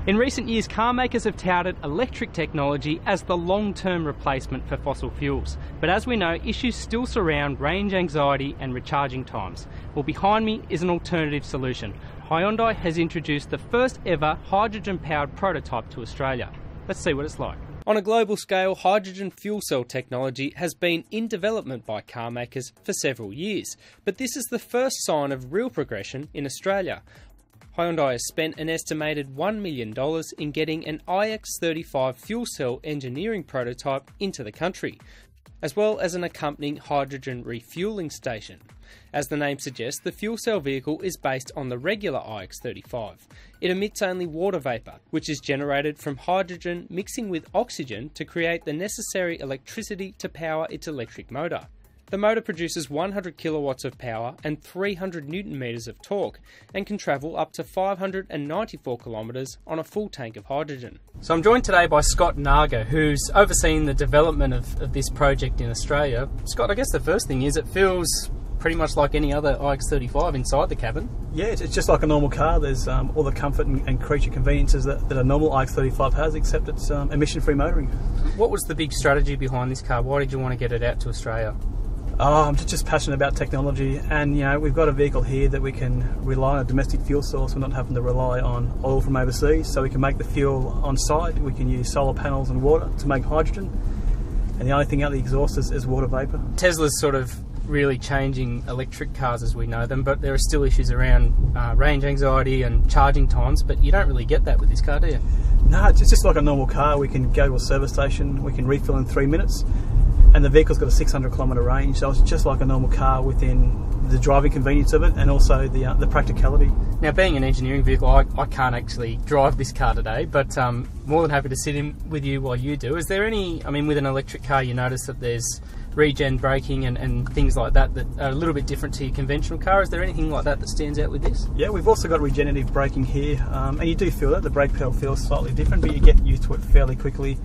In recent years, car makers have touted electric technology as the long-term replacement for fossil fuels. But as we know, issues still surround range anxiety and recharging times. Well, behind me is an alternative solution. Hyundai has introduced the first ever hydrogen-powered prototype to Australia. Let's see what it's like. On a global scale, hydrogen fuel cell technology has been in development by car makers for several years. But this is the first sign of real progression in Australia. Hyundai has spent an estimated $1 million in getting an iX35 fuel cell engineering prototype into the country, as well as an accompanying hydrogen refuelling station. As the name suggests, the fuel cell vehicle is based on the regular iX35. It emits only water vapour, which is generated from hydrogen mixing with oxygen to create the necessary electricity to power its electric motor. The motor produces 100 kilowatts of power and 300 newton meters of torque and can travel up to 594 kilometres on a full tank of hydrogen. So I'm joined today by Scott Naga, who's overseeing the development of this project in Australia. Scott, I guess the first thing is it feels pretty much like any other iX35 inside the cabin. Yeah, it's just like a normal car. There's all the comfort and creature conveniences that a normal iX35 has, except it's emission-free motoring. What was the big strategy behind this car? Why did you want to get it out to Australia? Oh, I'm just passionate about technology, and we've got a vehicle here that we can rely on a domestic fuel source. We're not having to rely on oil from overseas, so we can make the fuel on site. We can use solar panels and water to make hydrogen, and the only thing out the exhaust is water vapour. Tesla's sort of really changing electric cars as we know them, but there are still issues around range anxiety and charging times, but you don't really get that with this car, do you? No, it's just like a normal car. We can go to a service station, we can refill in 3 minutes, and the vehicle's got a 600 kilometre range, so it's just like a normal car within the driving convenience of it and also the practicality. Now, being an engineering vehicle, I can't actually drive this car today, but more than happy to sit in with you while you do. Is there any, with an electric car you notice that there's regen braking and things like that are a little bit different to your conventional car? Is there anything like that stands out with this? Yeah, we've also got regenerative braking here, and you do feel that. The brake pedal feels slightly different, but you get used to it fairly quickly.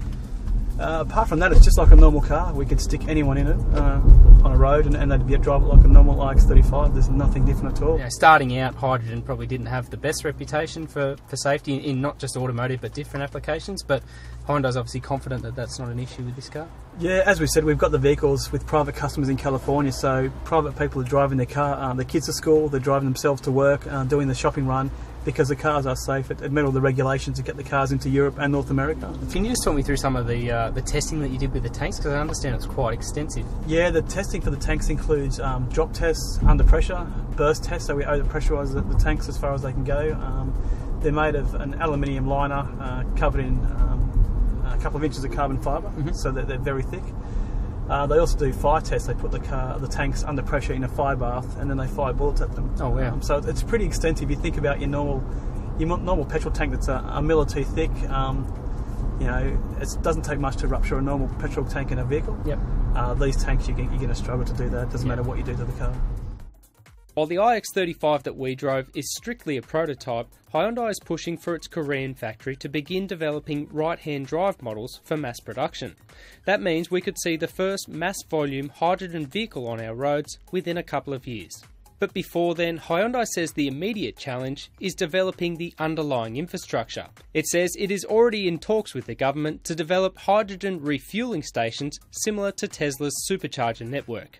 Apart from that, it's just like a normal car. We could stick anyone in it on a road and they'd drive it like a normal iX35. There's nothing different at all. Starting out, hydrogen probably didn't have the best reputation for safety in not just automotive but different applications, but Hyundai's obviously confident that that's not an issue with this car. Yeah, as we said, we've got the vehicles with private customers in California, so private people are driving their car, their kids to school, they're driving themselves to work, doing the shopping run, because the cars are safe. It met all the regulations to get the cars into Europe and North America. Can you just talk me through some of the testing that you did with the tanks? Because I understand it's quite extensive. Yeah, the testing for the tanks includes drop tests, under pressure, burst tests, so we over-pressurise the tanks as far as they can go. They're made of an aluminium liner covered in a couple of inches of carbon fibre, so that they're very thick. They also do fire tests. They put the tanks under pressure in a fire bath, and then they fire bullets at them. Oh wow! So it's pretty extensive. You think about your normal petrol tank that's a mil or two thick. It doesn't take much to rupture a normal petrol tank in a vehicle. Yep. These tanks, you're going to struggle to do that. It doesn't matter what you do to the car. While the iX35 that we drove is strictly a prototype, Hyundai is pushing for its Korean factory to begin developing right-hand drive models for mass production. That means we could see the first mass-volume hydrogen vehicle on our roads within a couple of years. But before then, Hyundai says the immediate challenge is developing the underlying infrastructure. It says it is already in talks with the government to develop hydrogen refuelling stations similar to Tesla's supercharger network.